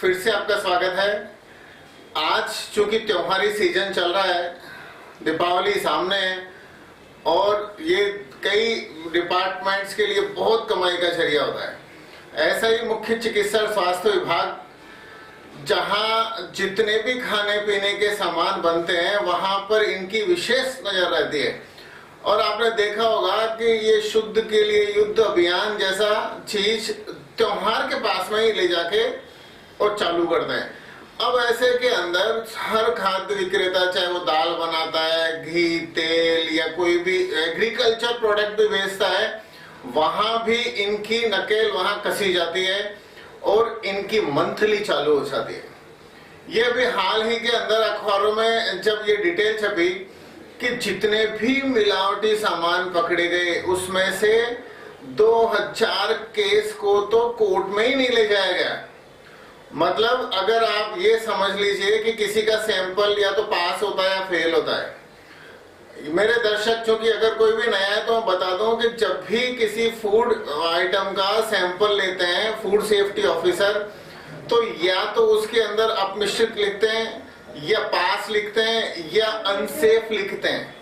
फिर से आपका स्वागत है। आज चूंकि त्योहारी सीजन चल रहा है, दीपावली सामने है और ये कई डिपार्टमेंट्स के लिए बहुत कमाई का जरिया होता है। ऐसा ही मुख्य चिकित्सा और स्वास्थ्य विभाग जहां जितने भी खाने पीने के सामान बनते हैं वहां पर इनकी विशेष नजर रहती है। और आपने देखा होगा कि ये शुद्ध के लिए युद्ध अभियान जैसा चीज त्योहार के पास में ही ले जाके और चालू करते हैं। अब ऐसे के अंदर हर खाद्य विक्रेता, चाहे वो दाल बनाता है, घी, तेल या कोई भी एग्रीकल्चर प्रोडक्ट भी बेचता है, वहां भी इनकी नकेल वहां कसी जाती है और इनकी मंथली चालू हो जाती है। ये भी हाल ही के अंदर अखबारों में जब ये डिटेल छपी कि जितने भी मिलावटी सामान पकड़े गए उसमें से 2000 केस को तो कोर्ट में ही नहीं ले जाया गया। मतलब अगर आप ये समझ लीजिए कि किसी का सैंपल या तो पास होता है या फेल होता है। मेरे दर्शक, चूंकि अगर कोई भी नया है तो मैं बता दूं कि जब भी किसी फूड आइटम का सैंपल लेते हैं फूड सेफ्टी ऑफिसर, तो या तो उसके अंदर अपमिश्रित लिखते हैं या पास लिखते हैं या अनसेफ लिखते हैं।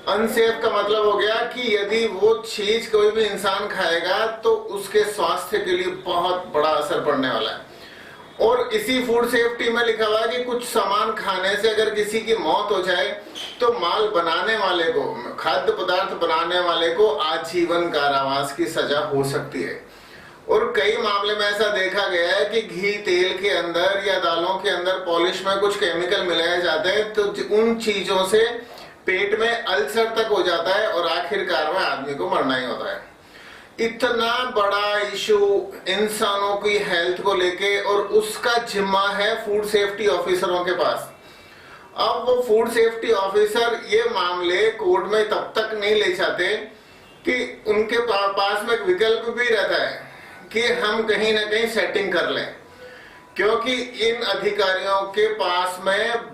अनसेफ का मतलब हो गया कि यदि वो चीज कोई भी इंसान खाएगा तो उसके स्वास्थ्य के लिए बहुत बड़ा असर पड़ने वाला है। और इसी फूड सेफ्टी में लिखा हुआ है कि कुछ सामान खाने से अगर किसी की मौत हो जाए तो माल बनाने वाले को, खाद्य पदार्थ बनाने वाले को आजीवन कारावास की सजा हो सकती है। और कई मामले में ऐसा देखा गया है कि घी, तेल के अंदर या दालों के अंदर पॉलिश में कुछ केमिकल मिलाए जाते हैं तो उन चीजों से पेट में अल्सर तक हो जाता है और आखिरकार में आदमी को मरना ही होता है। इतना बड़ा इशू इंसानों की हेल्थ को लेके और उसका जिम्मा है फूड सेफ्टी ऑफिसरों के पास। अब वो फूड सेफ्टी ऑफिसर ये मामले कोर्ट में तब तक नहीं ले जाते कि उनके पास में एक विकल्प भी रहता है कि हम कहीं ना कहीं सेटिंग कर लें, क्योंकि इन अधिकारियों के पास में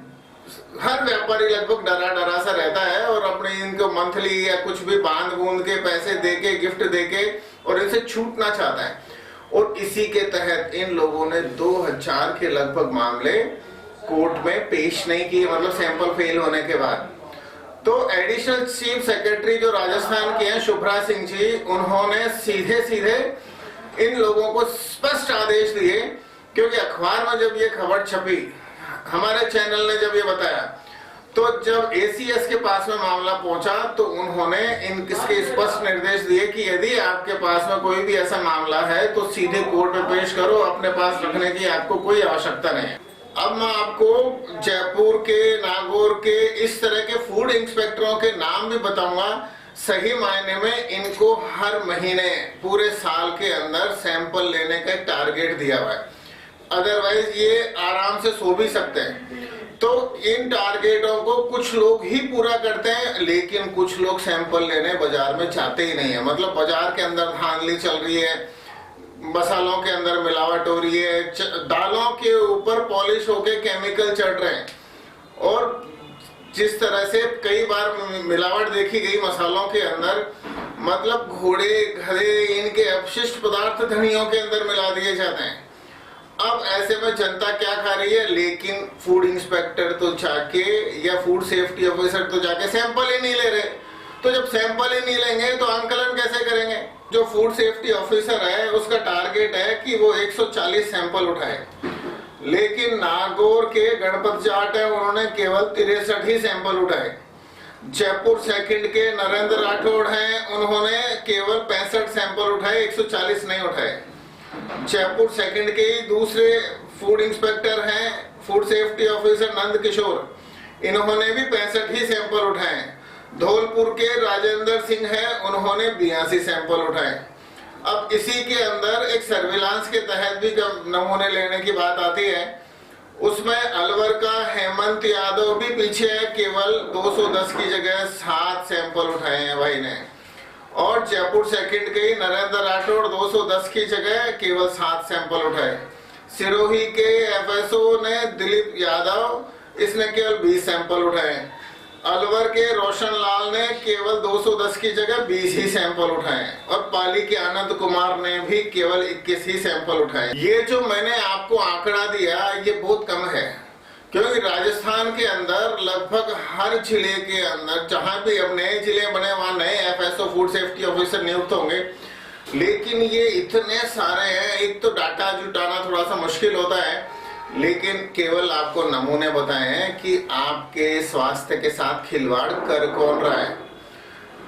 हर व्यापारी लगभग डरा डरा सा रहता है और अपने इनको मंथली या कुछ भी बांध बूंद के पैसे देके, गिफ्ट देके और इनसे छूटना चाहता है। और इसी के तहत इन लोगों ने 2000 के लगभग मामले कोर्ट में पेश नहीं किए, मतलब सैंपल फेल होने के बाद। तो एडिशनल चीफ सेक्रेटरी जो राजस्थान के हैं शुभ्रा सिंह जी, उन्होंने सीधे सीधे इन लोगों को स्पष्ट आदेश दिए, क्योंकि अखबार में जब ये खबर छपी, हमारे चैनल ने जब ये बताया, तो जब एसीएस के पास में मामला पहुंचा तो उन्होंने इनके स्पष्ट निर्देश दिए कि यदि आपके पास में कोई भी ऐसा मामला है तो सीधे कोर्ट में पेश करो, अपने पास रखने की आपको कोई आवश्यकता नहीं है। अब मैं आपको जयपुर के, नागौर के इस तरह के फूड इंस्पेक्टरों के नाम भी बताऊंगा। सही मायने में इनको हर महीने पूरे साल के अंदर सैंपल लेने का टारगेट दिया हुआ है, अदरवाइज ये आराम से सो भी सकते हैं। तो इन टारगेटों को कुछ लोग ही पूरा करते हैं, लेकिन कुछ लोग सैंपल लेने बाजार में जाते ही नहीं है। मतलब बाजार के अंदर धांधली चल रही है, मसालों के अंदर मिलावट हो रही है, दालों के ऊपर पॉलिश होके केमिकल चढ़ रहे हैं। और जिस तरह से कई बार मिलावट देखी गई मसालों के अंदर, मतलब घोड़े, गधे, इनके अपशिष्ट पदार्थ धनियों के अंदर मिला दिए जाते हैं। अब ऐसे में जनता क्या खा रही है, लेकिन फूड इंस्पेक्टर तो जाके या फूड सेफ्टी ऑफिसर तो जाके सैंपल ही नहीं ले रहे। तो जब सैंपल ही नहीं लेंगे तो आंकलन कैसे करेंगे? जो फूड सेफ्टी ऑफिसर है उसका टारगेट है कि वो 140 सैंपल उठाए, लेकिन नागौर के गणपत जाट है, उन्होंने केवल 63 ही सैंपल उठाए। जयपुर सेकंड के नरेंद्र राठौड़ हैं, उन्होंने केवल 65 सैंपल उठाए, 140 नहीं उठाए। जयपुर सेकंड के ही दूसरे फूड इंस्पेक्टर हैं, food safety officer Nand Kishore, इन्होंने भी 65 ही सैंपल उठाए। धौलपुर के राजेंद्र सिंह हैं, उन्होंने 82 सैंपल उठाए। अब इसी के अंदर एक सर्विलांस के तहत भी जब नमूने लेने की बात आती है, उसमें अलवर का हेमंत यादव भी पीछे है, केवल 210 की जगह 7 सैंपल उठाए हैं भाई ने। और जयपुर सेकंड के नरेंद्र राठौड़ 210 की जगह केवल 7 सैंपल उठाए। सिरोही के एफएसओ ने दिलीप यादव, इसने केवल 20 सैंपल उठाए। अलवर के रोशन लाल ने केवल 210 की जगह 20 ही सैंपल उठाए और पाली के आनंद कुमार ने भी केवल 21 ही सैंपल उठाए। ये जो मैंने आपको आंकड़ा दिया ये बहुत कम है, क्योंकि राजस्थान के अंदर लगभग हर जिले के अंदर जहां भी अब नए जिले बने वहां नए एफएसओ फूड सेफ्टी ऑफिसर नियुक्त होंगे, लेकिन ये इतने सारे हैं, एक तो डाटा जुटाना थोड़ा सा मुश्किल होता है, लेकिन केवल आपको नमूने बताए हैं कि आपके स्वास्थ्य के साथ खिलवाड़ कर कौन रहा है।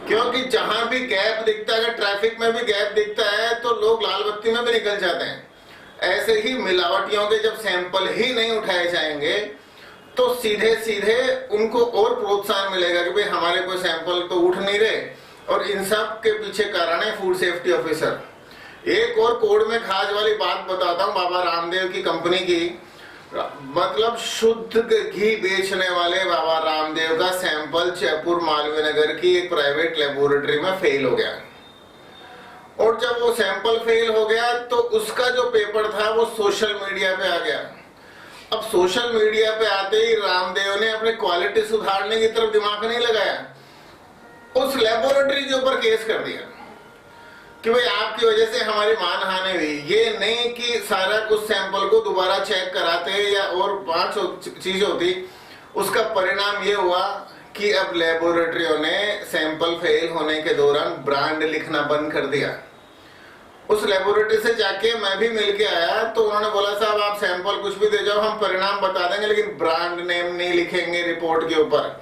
क्योंकि जहां भी गैप दिखता है, अगर ट्रैफिक में भी गैप दिखता है तो लोग लाल बत्ती में भी निकल जाते हैं। ऐसे ही मिलावटियों के जब सैंपल ही नहीं उठाए जाएंगे तो सीधे सीधे उनको और प्रोत्साहन मिलेगा कि भाई हमारे कोई सैंपल तो उठ नहीं रहे, और इन सब के पीछे कारण है फूड सेफ्टी ऑफिसर। एक और कोड में खास वाली बात बताता हूँ बाबा रामदेव की कंपनी की, मतलब शुद्ध घी बेचने वाले बाबा रामदेव का सैंपल जयपुर मालवीय नगर की एक प्राइवेट लेबोरेटरी में फेल हो गया, और जब वो सैंपल फेल हो गया तो उसका जो पेपर था वो सोशल मीडिया पे आ गया। अब सोशल मीडिया पे आते ही रामदेव ने अपने क्वालिटी सुधारने की तरफ दिमाग नहीं लगाया, उस लेबोरेटरी के ऊपर केस कर दिया कि भाई आपकी वजह से हमारी मानहानि हुई। ये नहीं कि सारा कुछ सैंपल को दोबारा चेक कराते या और 5 चीज होती। उसका परिणाम ये हुआ कि अब लेबोरेटरियों ने सैंपल फेल होने के दौरान ब्रांड लिखना बंद कर दिया। उस लेबोरेटरी से जाके मैं भी मिल के आया तो उन्होंने बोला साहब आप सैंपल कुछ भी दे जाओ, हम परिणाम बता देंगे लेकिन ब्रांड नेम नहीं लिखेंगे रिपोर्ट के ऊपर।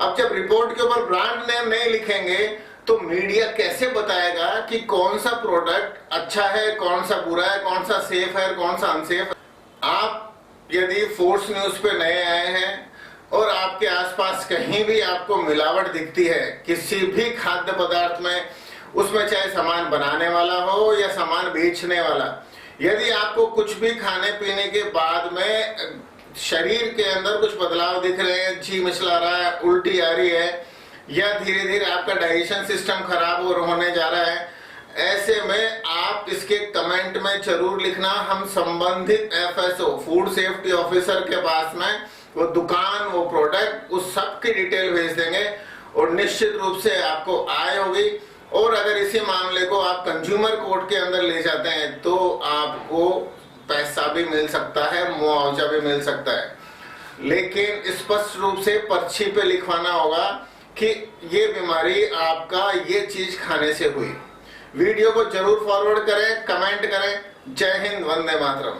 अब जब रिपोर्ट के ऊपर ब्रांड नेम नहीं लिखेंगे तो मीडिया कैसे बताएगा कि कौन सा प्रोडक्ट अच्छा है, कौन सा बुरा है, कौन सा सेफ है, कौन सा अनसेफ है। आप यदि फोर्स न्यूज पे नए आए हैं और आपके आसपास कहीं भी आपको मिलावट दिखती है किसी भी खाद्य पदार्थ में, उसमें चाहे सामान बनाने वाला हो या सामान बेचने वाला, यदि आपको कुछ भी खाने पीने के बाद में शरीर के अंदर कुछ बदलाव दिख रहे हैं, जी मिचला रहा है, उल्टी आ रही है, या धीरे धीरे आपका डाइजेशन सिस्टम खराब होने जा रहा है, ऐसे में आप इसके कमेंट में जरूर लिखना। हम संबंधित एफएसओ फूड सेफ्टी ऑफिसर के पास में वो दुकान, वो प्रोडक्ट, उस सब की डिटेल भेज देंगे और निश्चित रूप से आपको आय होगी। और अगर इसी मामले को आप कंज्यूमर कोर्ट के अंदर ले जाते हैं तो आपको पैसा भी मिल सकता है, मुआवजा भी मिल सकता है, लेकिन स्पष्ट रूप से पर्ची पे लिखवाना होगा कि ये बीमारी आपका ये चीज खाने से हुई। वीडियो को जरूर फॉरवर्ड करें, कमेंट करें। जय हिंद, वंदे मातरम।